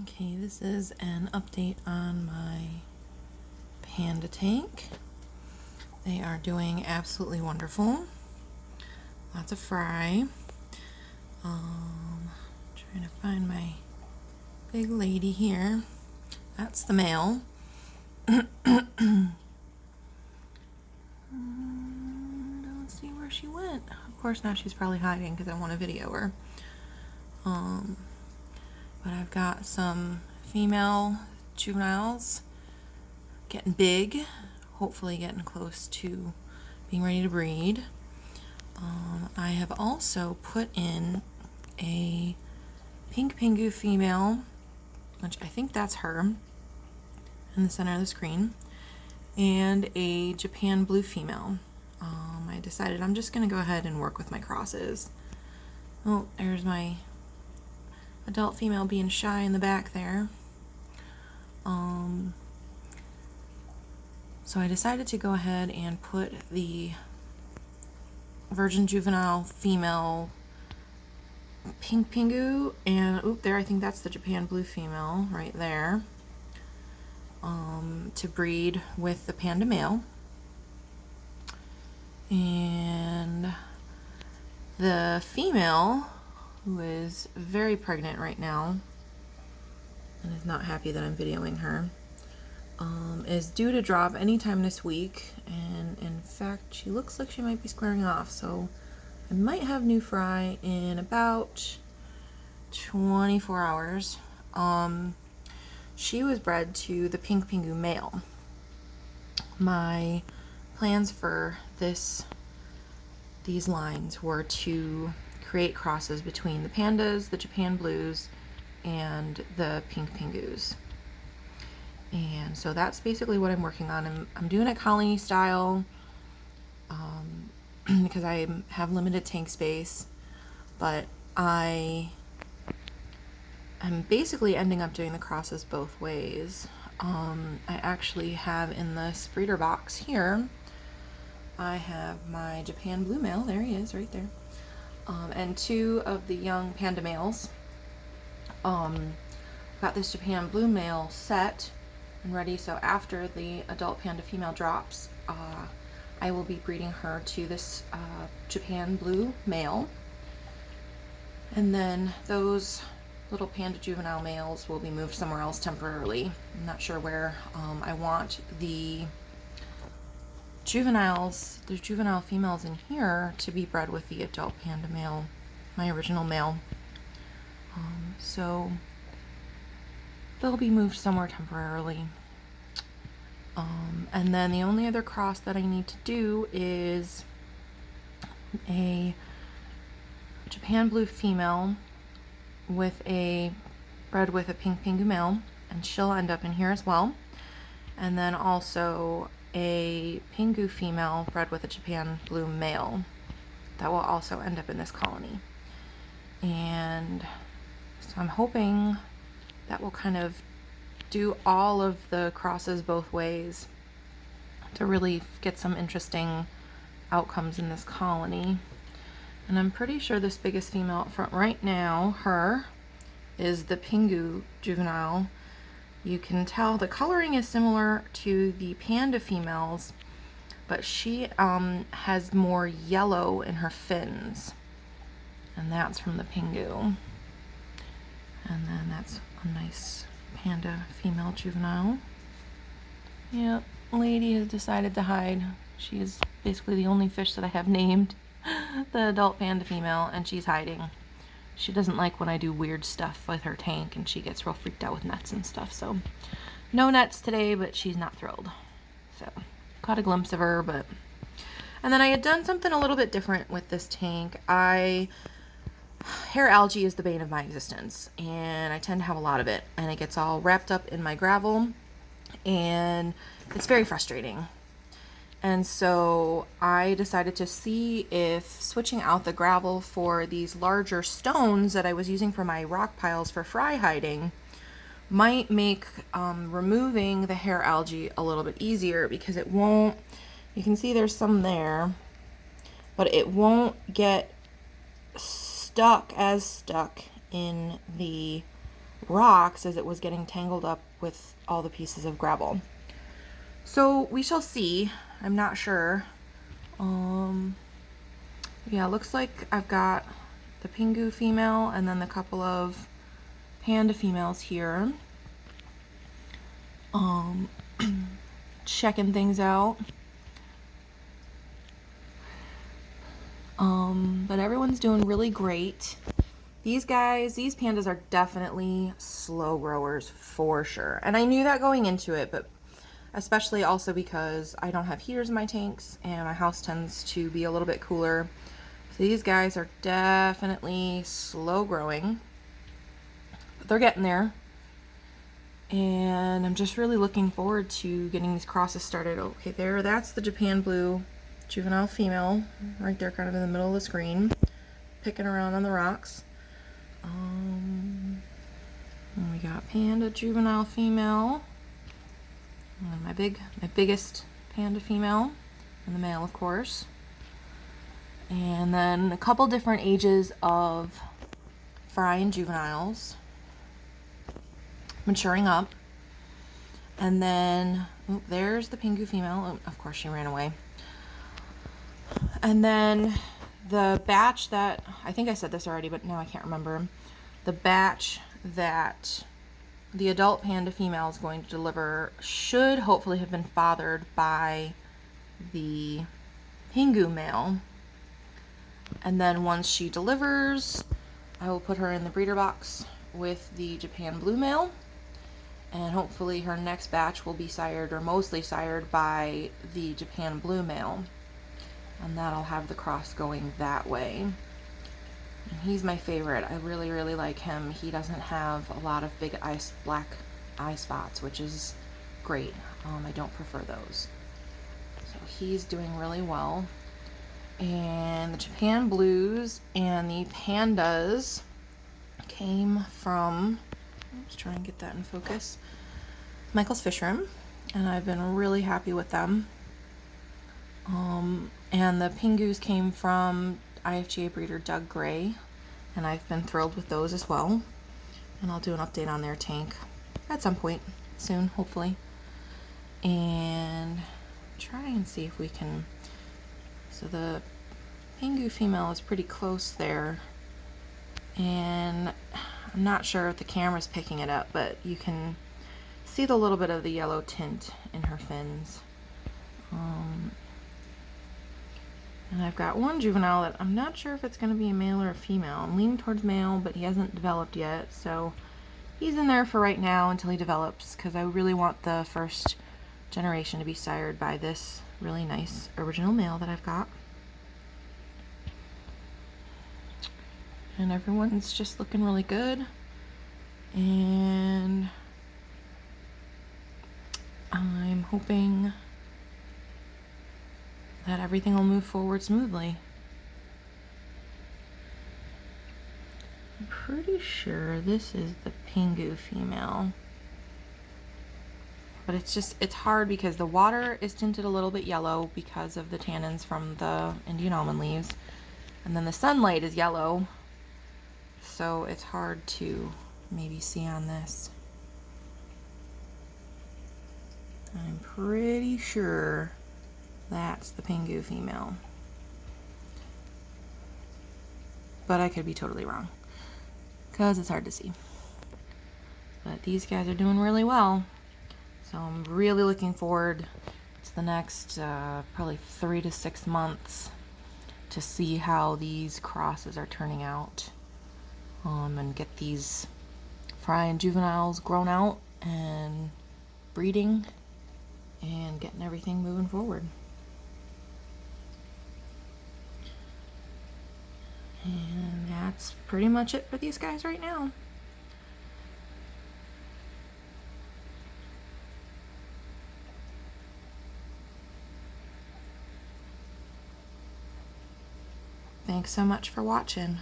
Okay, this is an update on my panda tank. They are doing absolutely wonderful. Lots of fry. Trying to find my big lady here. That's the male. Don't see where she went. Of course, now she's probably hiding because I want to video her. But I've got some female juveniles getting big, hopefully getting close to being ready to breed. I have also put in a pink Pingu female, which I think that's her, in the center of the screen, and a Japan blue female. I decided I'm just going to go ahead and work with my crosses. Oh, there's my adult female being shy in the back there. So I decided to go ahead and put the virgin juvenile female pink Pingu, and oop, there, I think that's the Japan blue female right there, to breed with the panda male. And the female, who is very pregnant right now and is not happy that I'm videoing her, is due to drop anytime this week, and in fact she looks like she might be squaring off, so I might have new fry in about 24 hours. She was bred to the pink Pingu male. My plans for these lines were to create crosses between the pandas, the Japan blues, and the pink Pingus. And so that's basically what I'm working on. I'm doing a colony style because I have limited tank space, but I am basically ending up doing the crosses both ways. I actually have in this breeder box here, I have my Japan blue male, there he is right there, and two of the young panda males. Got this Japan blue male set and ready, so after the adult panda female drops, I will be breeding her to this Japan blue male, and then those little panda juvenile males will be moved somewhere else temporarily. I'm not sure where. I want the juvenile females in here to be bred with the adult panda male, my original male. So they'll be moved somewhere temporarily. And then the only other cross that I need to do is a Japan blue female with bred with a pink Pingu male, and she'll end up in here as well. And then also a Pingu female bred with a Japan blue male that will also end up in this colony. And so I'm hoping that will kind of do all of the crosses both ways to really get some interesting outcomes in this colony. And I'm pretty sure this biggest female up front right now, her, is the Pingu juvenile. You can tell the coloring is similar to the panda females, but she has more yellow in her fins, and that's from the Pingu. And then that's a nice panda female juvenile. Yep, lady has decided to hide. She is basically the only fish that I have named the adult panda female, and she's hiding. She doesn't like when I do weird stuff with her tank, and she gets real freaked out with nets and stuff. So no nets today, but she's not thrilled. So caught a glimpse of her, but... And then I had done something a little bit different with this tank. Hair algae is the bane of my existence, and I tend to have a lot of it, and it gets all wrapped up in my gravel, and it's very frustrating. And so I decided to see if switching out the gravel for these larger stones that I was using for my rock piles for fry hiding might make removing the hair algae a little bit easier, because it won't, you can see there's some there, but it won't get stuck in the rocks as it was getting tangled up with all the pieces of gravel. So we shall see. I'm not sure. Yeah, looks like I've got the Pingu female and then the couple of Panda females here. Checking things out. But everyone's doing really great. These pandas are definitely slow growers for sure. And I knew that going into it, but especially also because I don't have heaters in my tanks and my house tends to be a little bit cooler. So these guys are definitely slow growing, but they're getting there. And I'm just really looking forward to getting these crosses started. Okay, that's the Japan Blue juvenile female right there, kind of in the middle of the screen, picking around on the rocks. And we got Panda juvenile female, and my biggest Panda female, and the male, of course. And then a couple different ages of fry and juveniles maturing up. And then there's the Pingu female. Of course, she ran away. And then the batch that, I think I said this already, but now I can't remember. The batch that the adult Panda female is going to deliver should hopefully have been fathered by the Pingu male. And then once she delivers, I will put her in the breeder box with the Japan Blue male. And hopefully her next batch will be sired, or mostly sired, by the Japan Blue male. And that'll have the cross going that way. And he's my favorite. I really, really like him. He doesn't have a lot of big black eye spots, which is great. I don't prefer those. So he's doing really well. And the Japan Blues and the Pandas came from, let's try and get that in focus, Michael's Fish Room, and I've been really happy with them. And the Pingus came from IFGA breeder Doug Gray, and I've been thrilled with those as well. And I'll do an update on their tank at some point soon, hopefully. And try and see if we can, so the Pingu female is pretty close there, and I'm not sure if the camera's picking it up, but you can see the little bit of the yellow tint in her fins. And I've got one juvenile that I'm not sure if it's going to be a male or a female. I'm leaning towards male, but he hasn't developed yet, so he's in there for right now until he develops, because I really want the first generation to be sired by this really nice original male that I've got. And everyone's just looking really good, and I'm hoping that everything will move forward smoothly. I'm pretty sure this is the Pingu female, but it's hard because the water is tinted a little bit yellow because of the tannins from the Indian almond leaves, and then the sunlight is yellow, so it's hard to maybe see on this. I'm pretty sure that's the Pingu female, but I could be totally wrong because it's hard to see. But these guys are doing really well, so I'm really looking forward to the next probably 3 to 6 months to see how these crosses are turning out, and get these fry and juveniles grown out and breeding and getting everything moving forward. And that's pretty much it for these guys right now. Thanks so much for watching.